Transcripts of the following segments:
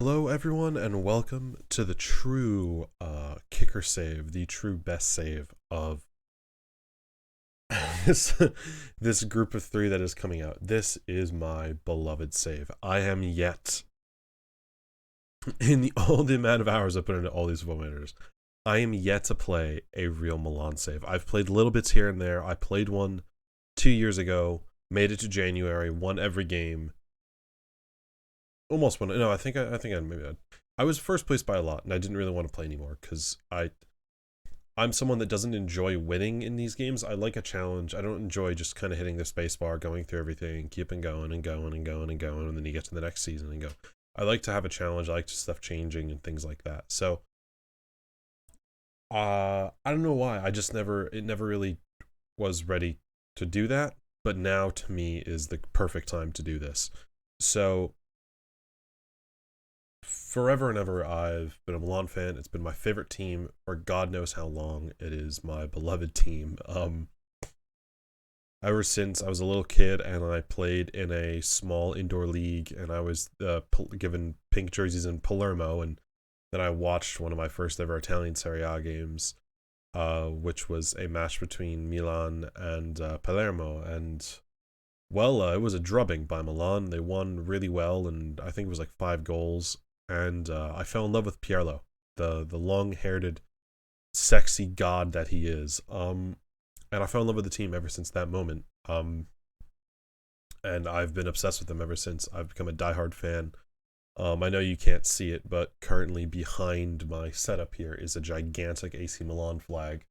Hello, everyone, and welcome to the true kicker save, the true best save of this this group of three that is coming out. This is my beloved save. I am yet in all the amount of hours I put into all these football. I am yet to play a real Milan save. I've played little bits here and there. I played one 2 years ago, made it to January, won every game, almost won. No, I was first place by a lot, and I didn't really want to play anymore because I'm someone that doesn't enjoy winning in these games. I like a challenge. I don't enjoy just kind of hitting the space bar, going through everything, keeping going and going and going and going, and then you get to the next season and go. I like to have a challenge. I like stuff changing and things like that. So, I don't know why. It never really was ready to do that. But now to me is the perfect time to do this. So forever and ever, I've been a Milan fan. It's been my favorite team for God knows how long. It is my beloved team. Ever since I was a little kid and I played in a small indoor league, and I was given pink jerseys in Palermo, and then I watched one of my first ever Italian Serie A games, which was a match between Milan and Palermo, and it was a drubbing by Milan. They won really well, and I think it was like 5 goals. And I fell in love with Pirlo, the long-haired, sexy god that he is. And I fell in love with the team ever since that moment. And I've been obsessed with them ever since. I've become a diehard fan. I know you can't see it, but currently behind my setup here is a gigantic AC Milan flag,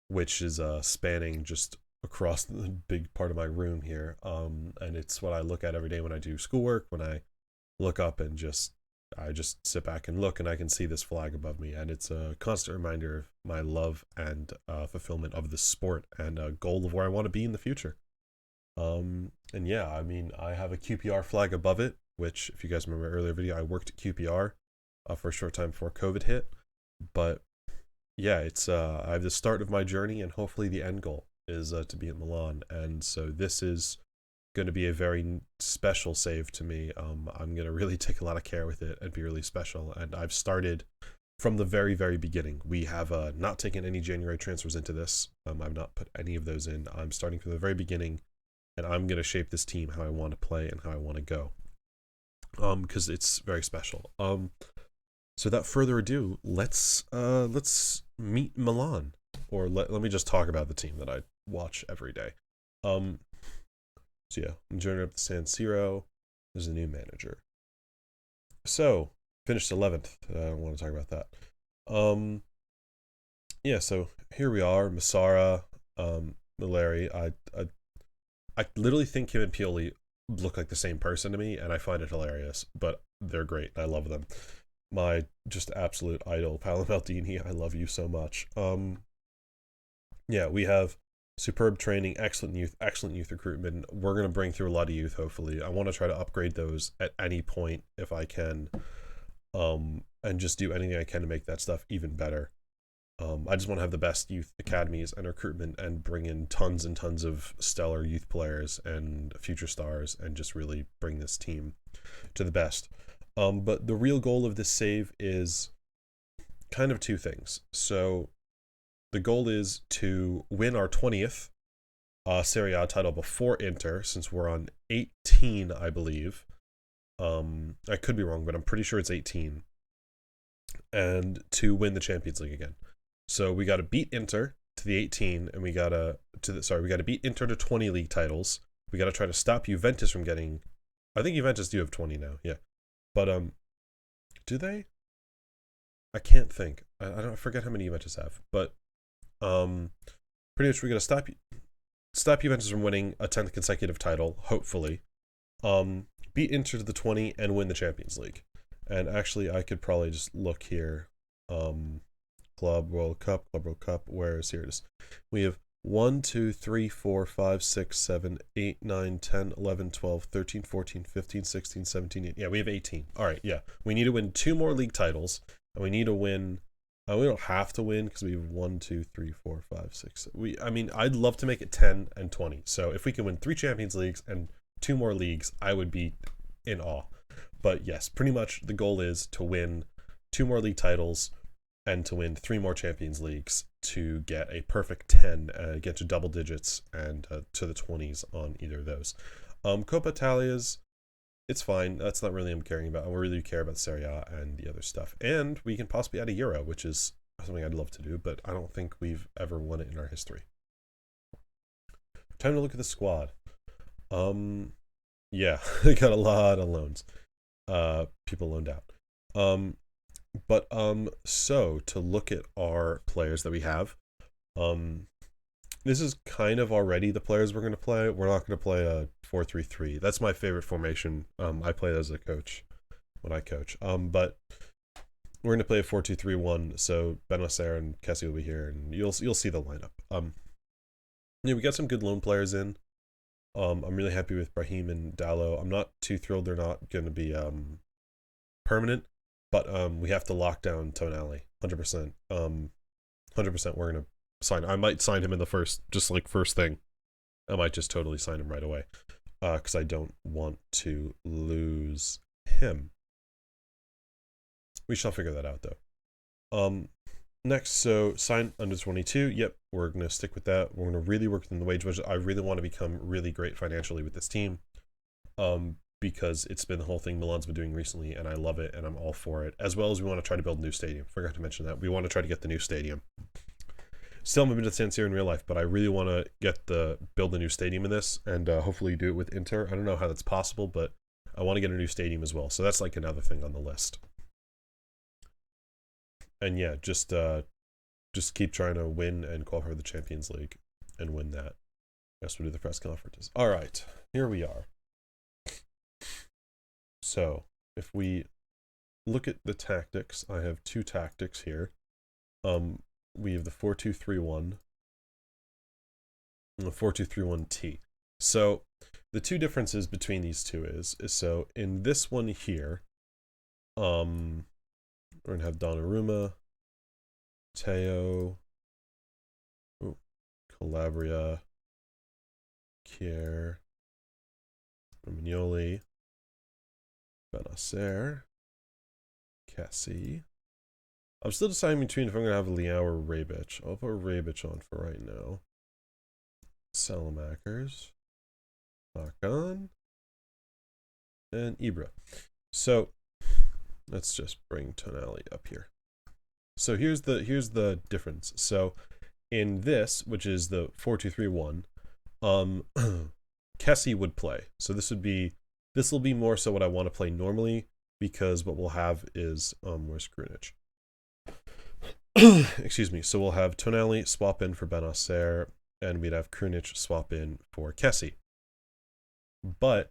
which is spanning just across the big part of my room here. And it's what I look at every day when I do schoolwork, when I look up and I just sit back and look, and I can see this flag above me, and it's a constant reminder of my love and fulfillment of the sport and a goal of where I want to be in the future. And yeah, I mean, I have a QPR flag above it, which, if you guys remember my earlier video, I worked at QPR for a short time before COVID hit. But yeah, it's I have the start of my journey, and hopefully the end goal is to be at Milan, and so this is going to be a very special save to me. I'm going to really take a lot of care with it and be really special. And I've started from the very, very beginning. We have not taken any January transfers into this. I've not put any of those in. I'm starting from the very beginning, and I'm going to shape this team how I want to play and how I want to go. Because it's very special. So without further ado, let's meet Milan, or let me just talk about the team that I watch every day. So yeah, I'm joining up the San Siro. There's a new manager. So, finished 11th. I don't want to talk about that. Yeah, so here we are. Massara, Maleri. I literally think him and Pioli look like the same person to me, and I find it hilarious. But they're great. I love them. My just absolute idol, Paolo Maldini. I love you so much. Yeah, we have superb training, excellent youth recruitment. We're going to bring through a lot of youth, hopefully. I want to try to upgrade those at any point if I can, and just do anything I can to make that stuff even better. I just want to have the best youth academies and recruitment and bring in tons and tons of stellar youth players and future stars and just really bring this team to the best. But the real goal of this save is kind of two things. So the goal is to win our 20th Serie A title before Inter, since we're on 18, I believe. I could be wrong, but I'm pretty sure it's 18. And to win the Champions League again. So we got to beat Inter to the 18, and we got to beat Inter to 20 league titles. We got to try to stop Juventus from getting. I think Juventus do have 20 now, yeah. But do they? I can't think. I forget how many Juventus have, but pretty much we're gonna stop Juventus from winning a 10th consecutive title, hopefully. Beat Inter to the 20 and win the Champions League. And actually, I could probably just look here. Club World Cup. Where is here? It is. We have 1, 2, 3, 4, 5, 6, 7, 8, 9, 10, 11, 12, 13, 14, 15, 16, 17, 18. Yeah, we have 18. All right, yeah. We need to win 2 more league titles, and we need to win. We don't have to win because we have 1, 2, 3, 4, 5, 6. I'd love to make it 10 and 20. So if we can win 3 Champions Leagues and 2 more leagues, I would be in awe. But yes, pretty much the goal is to win 2 more league titles and to win 3 more Champions Leagues to get a perfect 10, get to double digits and to the 20s on either of those. Coppa Italia's, it's fine. That's not really what I'm caring about. I really care about Serie A and the other stuff. And we can possibly add a Euro, which is something I'd love to do, but I don't think we've ever won it in our history. Time to look at the squad. Yeah, I got a lot of loans. People loaned out. So to look at our players that we have, this is kind of already the players we're going to play. We're not going to play a 4-3-3. That's my favorite formation. I play that as a coach when I coach. But we're going to play a 4-2-3-1. So Benacer and Kessie will be here, and you'll see the lineup. Yeah, we got some good loan players in. I'm really happy with Brahim and Dallo. I'm not too thrilled they're not going to be permanent, but we have to lock down Tonali 100%. 100% we're going to sign. I might sign him in the first thing. I might just totally sign him right away because I don't want to lose him. We shall figure that out though. Next, so sign under 22. Yep, we're going to stick with that. We're going to really work within the wage budget. I really want to become really great financially with this team because it's been the whole thing Milan's been doing recently, and I love it, and I'm all for it. As well as we want to try to build a new stadium. Forgot to mention that. We want to try to get the new stadium. Still haven't been to San Siro in real life, but I really want to build a new stadium in this, and hopefully do it with Inter. I don't know how that's possible, but I want to get a new stadium as well. So that's like another thing on the list. And yeah, just keep trying to win and qualify for the Champions League and win that. Yes, we'll do the press conferences. All right, here we are. So if we look at the tactics, I have 2 tactics here. We have the 4-2-3-1 and the 4-2-3-1-T. So the 2 differences between these two is so in this one here, we're going to have Donnarumma, Teo, Calabria, Kier, Romagnoli, Benacer, Kessie. I'm still deciding between if I'm going to have Leao or Rebic. I'll put Rebic on for right now. Salamakers, Hakan, and Ibra. So let's just bring Tonali up here. So here's the difference. So in this, which is the 4-2-3-1, Kessie would play. So this will be more so what I want to play normally, because what we'll have is where's Krunic? Excuse me. So we'll have Tonali swap in for Benacer, and we'd have Krunic swap in for Kessie. But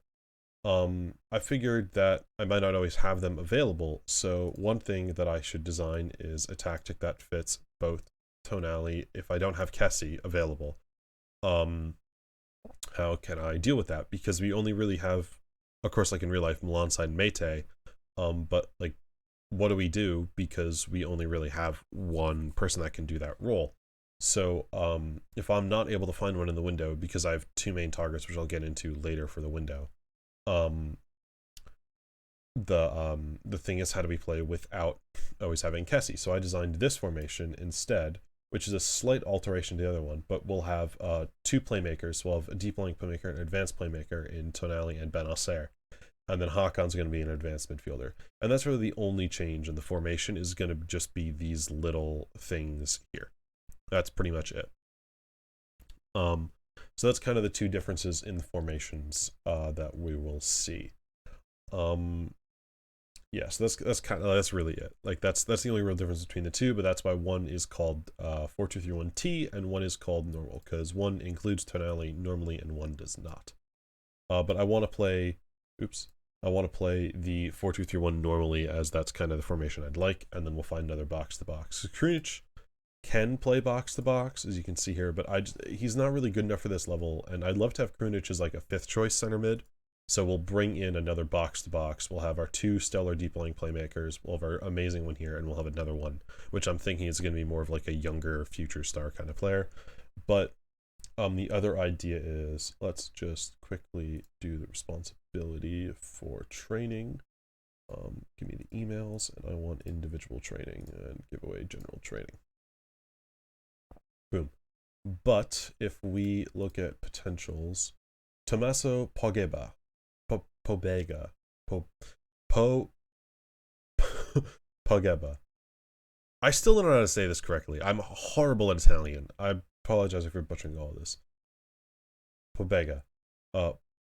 I figured that I might not always have them available, so one thing that I should design is a tactic that fits both Tonali if I don't have Kessie available. How can I deal with that? Because we only really have, of course, like in real life, Milan side Mete, but like, what do we do? Because we only really have one person that can do that role. So if I'm not able to find one in the window, because I have 2 main targets, which I'll get into later for the window, the thing is, how do we play without always having Kessie? So I designed this formation instead, which is a slight alteration to the other one, but we'll have 2 playmakers. We'll have a deep lying playmaker and an advanced playmaker in Tonali and Benacer, and then Hakan's going to be an advanced midfielder. And that's really the only change in the formation, is going to just be these little things here. That's pretty much it. So that's kind of the 2 differences in the formations that we will see. Yeah, so that's really it. Like that's the only real difference between the 2, but that's why one is called 4-2-3-1-T and one is called normal, because one includes Tonali normally and one does not. But I want to play the 4-2-3-1 normally, as that's kind of the formation I'd like, and then we'll find another box to box. Krunic can play box to box, as you can see here, but he's not really good enough for this level, and I'd love to have Krunic as like a 5th choice center mid. So we'll bring in another box to box. We'll have our 2 stellar deep lying playmakers. We'll have our amazing one here, and we'll have another one, which I'm thinking is going to be more of like a younger future star kind of player. But the other idea is, let's just quickly do the responsibility for training. Give me the emails, and I want individual training and give away general training. Boom. But if we look at potentials, Tommaso Pogba, Pobega, Pogba. I still don't know how to say this correctly. I'm horrible at Italian. I apologize if you're butchering all of this. Pobega.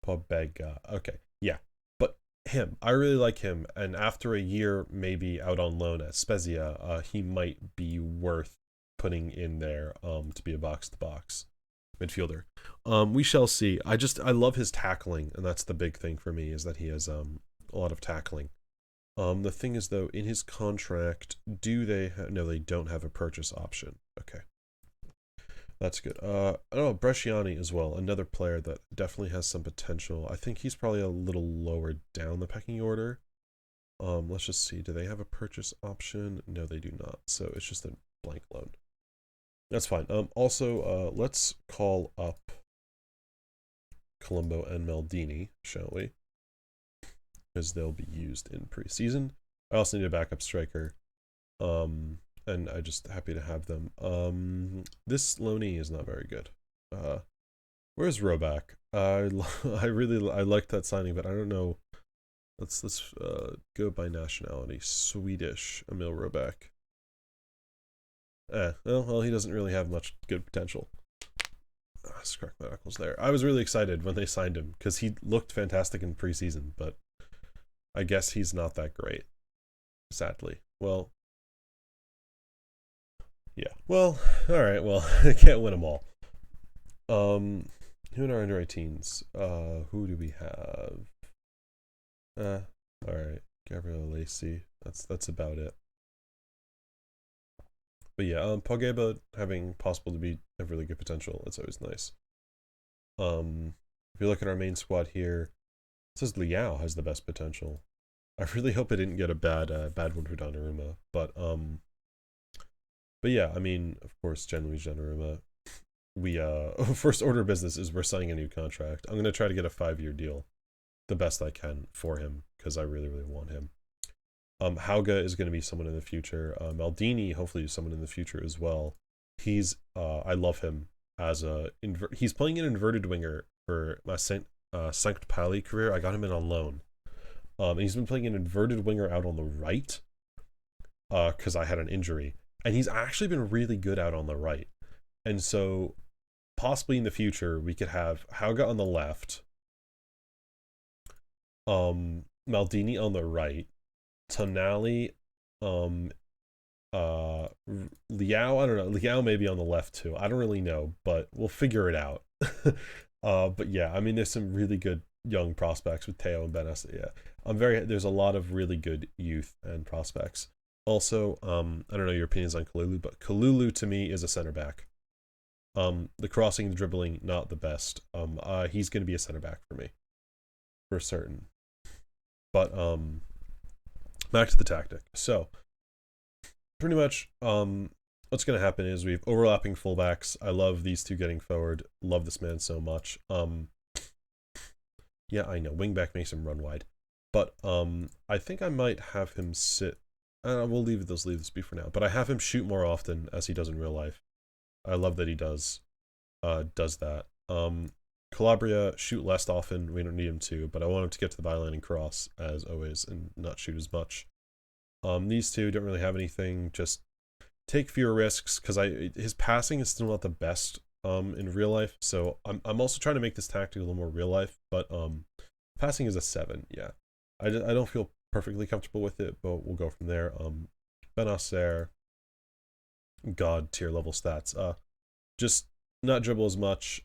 Pobega. Okay. Yeah. But him. I really like him. And after a year maybe out on loan at Spezia, he might be worth putting in there to be a box-to-box midfielder. We shall see. I love his tackling, and that's the big thing for me, is that he has a lot of tackling. The thing is, though, in his contract, do they no, they don't have a purchase option. Okay. That's good. I don't know, Bresciani as well, another player that definitely has some potential. I think he's probably a little lower down the pecking order. Let's just see. Do they have a purchase option? No, they do not. So it's just a blank loan. That's fine. Also, let's call up Colombo and Maldini, shall we? Because they'll be used in preseason. I also need a backup striker. And I'm just happy to have them. This loanee is not very good. Where's Roback? I liked that signing, but I don't know. Let's go by nationality. Swedish, Emil Roback. Well, he doesn't really have much good potential. Crack my knuckles there. I was really excited when they signed him because he looked fantastic in preseason, but I guess he's not that great. Sadly. Well, yeah. Well, all right. Well, I can't win them all. Who in our under 18s? Who do we have? All right. Gabriel Lacey. That's about it. But yeah, Pogba having possible to be have really good potential. That's always nice. If you look at our main squad here, it says Liao has the best potential. I really hope I didn't get a bad one for Donnarumma, but yeah, I mean, of course, Gianluigi Donnarumma. We first order of business is we're signing a new contract. I'm gonna try to get a 5-year deal, the best I can for him because I really want him. Hauga is going to be someone in the future. Maldini hopefully is someone in the future as well. He's I love him as he's playing an inverted winger for my Sankt Pauli career. I got him in on loan. And he's been playing an inverted winger out on the right because I had an injury. And he's actually been really good out on the right. And so possibly in the future we could have Hauga on the left, Maldini on the right, Tonali, Liao, I don't know. Liao may be on the left too. I don't really know, but we'll figure it out. But yeah, I mean, there's some really good young prospects with Teo and Benes. Yeah, there's a lot of really good youth and prospects. Also, I don't know your opinions on Kalulu, but Kalulu to me is a center back. The crossing, the dribbling, not the best. He's going to be a center back for me, for certain. But back to the tactic. So pretty much what's going to happen is we have overlapping fullbacks. I love these two getting forward. Love this man so much. Yeah, I know wingback makes him run wide, but I think I might have him sit. We'll leave this be for now, but I have him shoot more often as he does in real life. I love that he does that. Calabria shoot less often. We don't need him to, but I want him to get to the byline and cross as always and not shoot as much. These two don't really have anything. Just take fewer risks because his passing is still not the best in real life. So I'm also trying to make this tactic a little more real life. But passing is a 7. Yeah, I don't feel perfectly comfortable with it, but we'll go from there. Benacer, God tier level stats. Just not dribble as much.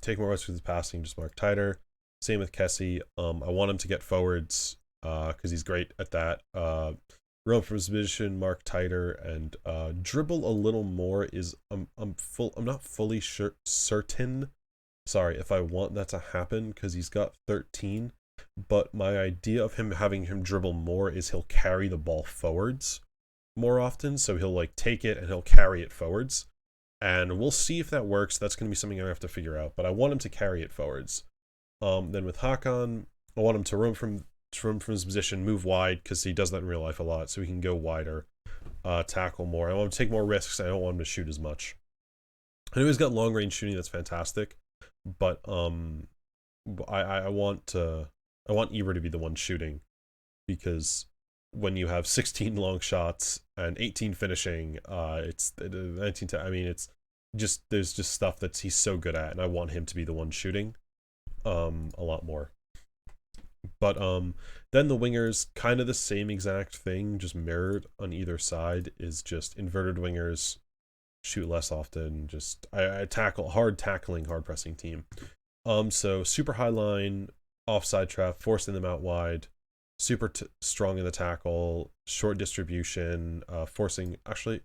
Take more risks with his passing. Just mark tighter. Same with Kessie. I want him to get forwards because he's great at that. Run from his position, mark tighter, and dribble a little more. I'm not fully certain. Sorry if I want that to happen because he's got 13. But my idea of having him dribble more is he'll carry the ball forwards more often. So he'll like take it and he'll carry it forwards. And we'll see if that works. That's going to be something I have to figure out. But I want him to carry it forwards. Then with Hakan, I want him to from his position, move wide, because he does that in real life a lot, so he can go wider, tackle more. I want him to take more risks. I don't want him to shoot as much. I know he's got long range shooting. That's fantastic, but I want Eber to be the one shooting, because when you have 16 long shots and 18 finishing, it's 19. I mean, it's just there's just stuff that he's so good at, and I want him to be the one shooting, a lot more. But then the wingers, kind of the same exact thing, just mirrored on either side, is just inverted wingers, shoot less often. Just I tackle hard tackling, hard pressing team. So super high line, offside trap, forcing them out wide, super strong in the tackle, short distribution, forcing. Actually,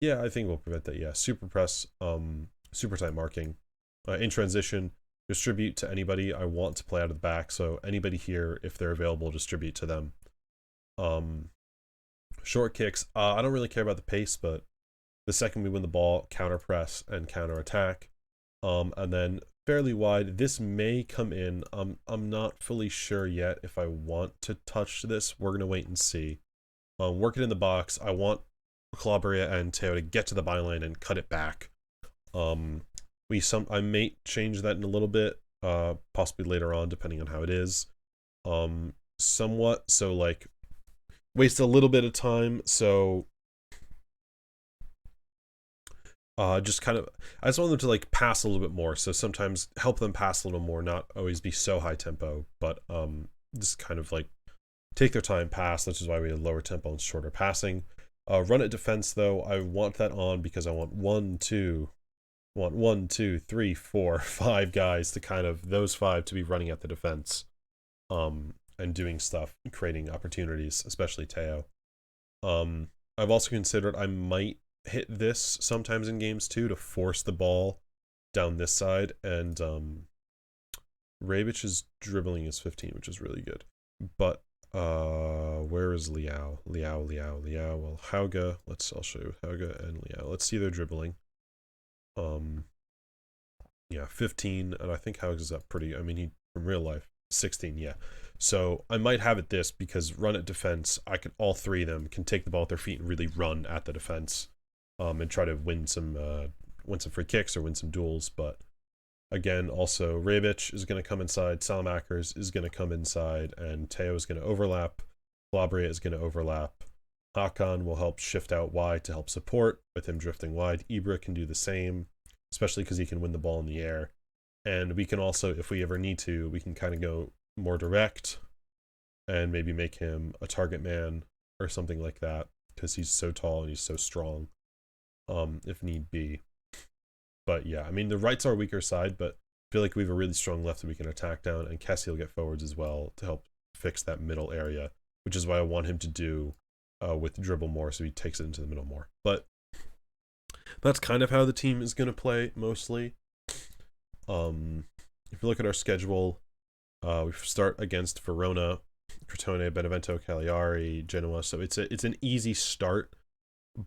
yeah, I think we'll prevent that. Yeah, super press, super tight marking, in transition. Distribute to anybody I want to play out of the back. So anybody here, if they're available, distribute to them. Short kicks. I don't really care about the pace, but the second we win the ball, counter press and counter attack. And then fairly wide. This may come in. I'm not fully sure yet if I want to touch this. We're gonna wait and see. Work it in the box. I want Calabria and Teo to get to the byline and cut it back. I may change that in a little bit, possibly later on, depending on how it is. Somewhat, so like waste a little bit of time. So just kind of, I just want them to like pass a little bit more. So sometimes help them pass a little more, not always be so high tempo, but just kind of like take their time, pass. Which is why we had lower tempo and shorter passing. Run at defense though, I want that on because I want 1, 2, 3, 4, 5 guys to kind of those 5 to be running at the defense, and doing stuff, creating opportunities, especially Teo. I've also considered I might hit this sometimes in games too to force the ball down this side, and Rebich's dribbling is 15, which is really good. But where is Liao? Well, Hauge. I'll show you Hauge and Liao. Let's see their dribbling. Yeah, 15, and I think Hauge is up pretty. I mean, he from real life 16. Yeah, so I might have it this because run at defense. I can all 3 of them can take the ball at their feet and really run at the defense, and try to win some free kicks or win some duels. But again, also Rebic is going to come inside. Salamakers is going to come inside, and Teo is going to overlap. Calabria is going to overlap. Hakan will help shift out wide to help support with him drifting wide. Ibra can do the same, especially because he can win the ball in the air. And we can also, if we ever need to, we can kind of go more direct and maybe make him a target man or something like that because he's so tall and he's so strong, if need be. But yeah, I mean, the right's our weaker side, but I feel like we have a really strong left that we can attack down, and Kessie will get forwards as well to help fix that middle area, which is what I want him to do with dribble more, so he takes it into the middle more. But that's kind of how the team is going to play mostly. If you look at our schedule, we start against Verona, Crotone, Benevento, Cagliari, Genoa. So it's an easy start,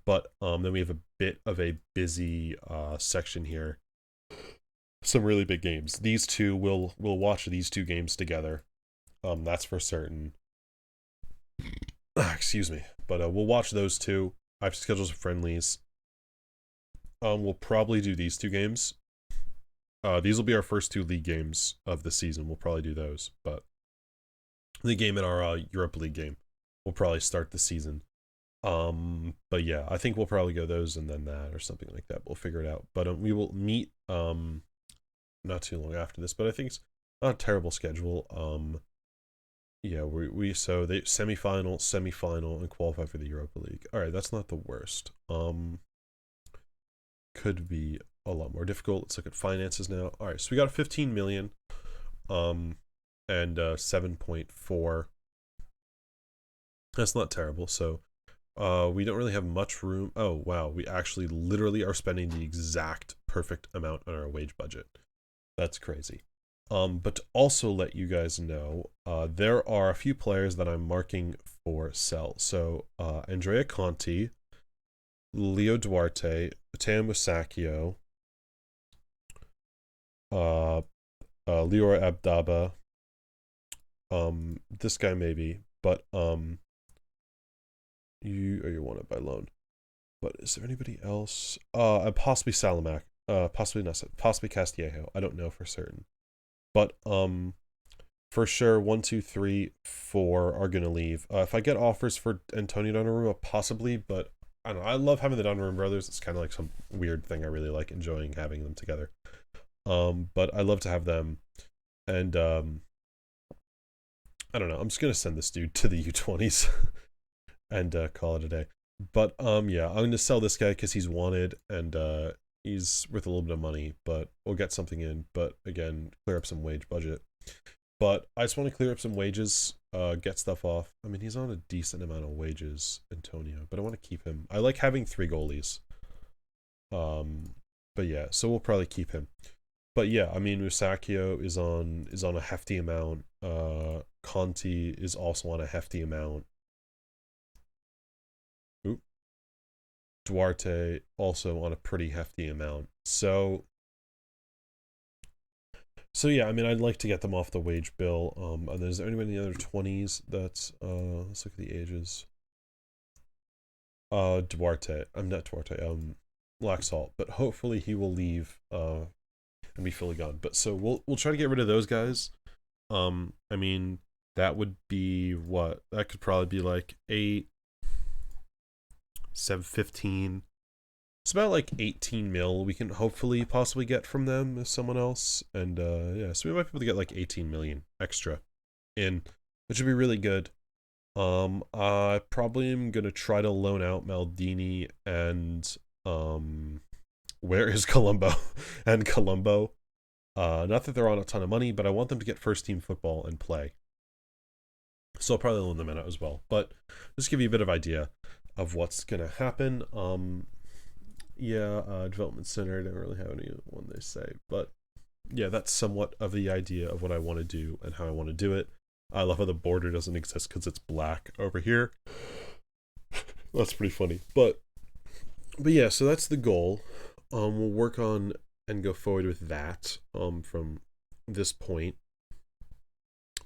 but then we have a bit of a busy section here. Some really big games. These two we'll watch these 2 games together. That's for certain. Excuse me. But we'll watch those 2. I have schedules of friendlies. We'll probably do these 2 games. These will be our first 2 league games of the season. We'll probably do those. But the game in our Europa League game will probably start the season. But yeah, I think we'll probably go those and then that or something like that. We'll figure it out. But we will meet not too long after this. But I think it's not a terrible schedule. Yeah, so they semifinal, and qualify for the Europa League. All right, that's not the worst. Could be a lot more difficult. Let's look at finances now. All right, so we got 15 million, and 7.4. That's not terrible. So, we don't really have much room. Oh wow, we actually literally are spending the exact perfect amount on our wage budget. That's crazy. But to also let you guys know, there are a few players that I'm marking for sell. So, Andrea Conti, Leo Duarte, Teo Musacchio, Lior Abdaba, This guy maybe, but you want it by loan. But is there anybody else? Possibly Salamac. Possibly Nessa. Possibly Castillejo. I don't know for certain. But for sure, 1, 2, 3, 4 are gonna leave. If I get offers for Antonio Donnarumma, possibly, but I don't know. I love having the Donnarumma brothers. It's kind of like some weird thing I really like enjoying having them together. But I love to have them, and I don't know. I'm just gonna send this dude to the U20s and call it a day. But yeah, I'm gonna sell this guy because he's wanted and he's worth a little bit of money, but we'll get something in. But again, clear up some wage budget. But I just want to clear up some wages, get stuff off. I mean, he's on a decent amount of wages, Antonio, but I want to keep him. I like having 3 goalies. But yeah, so we'll probably keep him. But yeah, I mean, Musacchio is on a hefty amount. Conti is also on a hefty amount. Oop. Duarte also on a pretty hefty amount. So yeah, I mean, I'd like to get them off the wage bill. And is there anybody in the other 20s that's let's look at the ages. Duarte. I'm not Duarte. Laxalt, but hopefully he will leave and be fully gone. But so we'll try to get rid of those guys. I mean, that would be what? That could probably be like 8, 7, 15. It's about like 18 mil we can hopefully possibly get from them as someone else. And yeah, so we might be able to get like 18 million extra in, which would be really good. I probably am gonna try to loan out Maldini and where is Colombo? And Colombo. Not that they're on a ton of money, but I want them to get first team football and play. So I'll probably loan them out as well. But just give you a bit of idea of what's gonna happen. Yeah, development center, I don't really have anyone they say, but yeah, that's somewhat of the idea of what I want to do and how I want to do it. I love how the border doesn't exist because it's black over here. That's pretty funny. But yeah, so that's the goal. We'll work on and go forward with that from this point.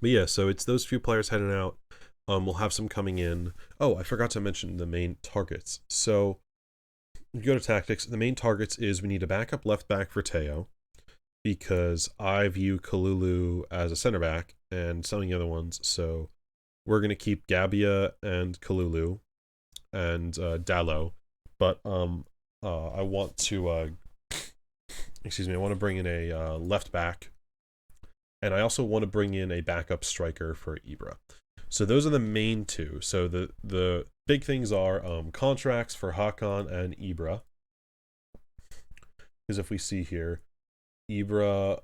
But yeah, so it's those few players heading out. We'll have some coming in. Oh, I forgot to mention the main targets. So you go to tactics. The main targets is we need a backup left back for Teo, because I view Kalulu as a center back and some of the other ones. So we're going to keep Gabia and Kalulu and Dallo. But I want to, I want to bring in a left back. And I also want to bring in a backup striker for Ibra. So those are the main two. So the big things are contracts for Hakan and Ibra. Because if we see here, Ibra,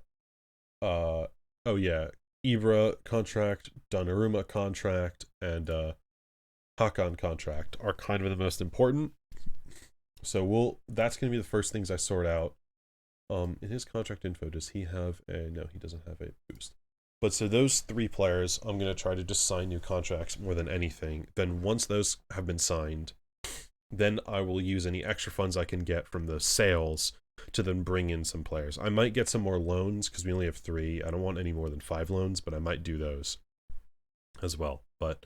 Ibra contract, Donnarumma contract, and Hakan contract are kind of the most important. So that's going to be the first things I sort out. In his contract info, does he have a... No, he doesn't have a boost. But so those 3 players, I'm going to try to just sign new contracts more than anything. Then once those have been signed, then I will use any extra funds I can get from the sales to then bring in some players. I might get some more loans because we only have 3. I don't want any more than 5 loans, but I might do those as well. But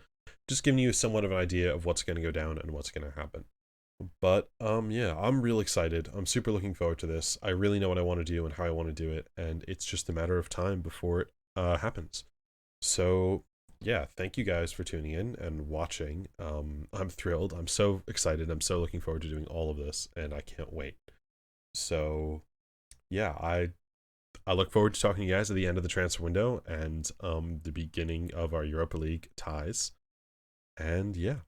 just giving you somewhat of an idea of what's going to go down and what's going to happen. But yeah, I'm real excited. I'm super looking forward to this. I really know what I want to do and how I want to do it, and it's just a matter of time before it happens. So yeah, thank you guys for tuning in and watching. I'm thrilled. I'm so excited. I'm so looking forward to doing all of this, and I can't wait. So yeah, I look forward to talking to you guys at the end of the transfer window and the beginning of our Europa League ties. And yeah,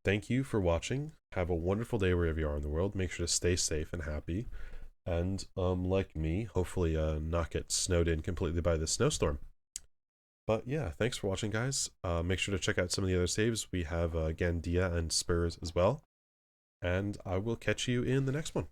thank you for watching. Have a wonderful day wherever you are in the world. Make sure to stay safe and happy. And like me, hopefully not get snowed in completely by this snowstorm. But yeah, thanks for watching, guys. Make sure to check out some of the other saves. We have Gandia and Spurs as well. And I will catch you in the next one.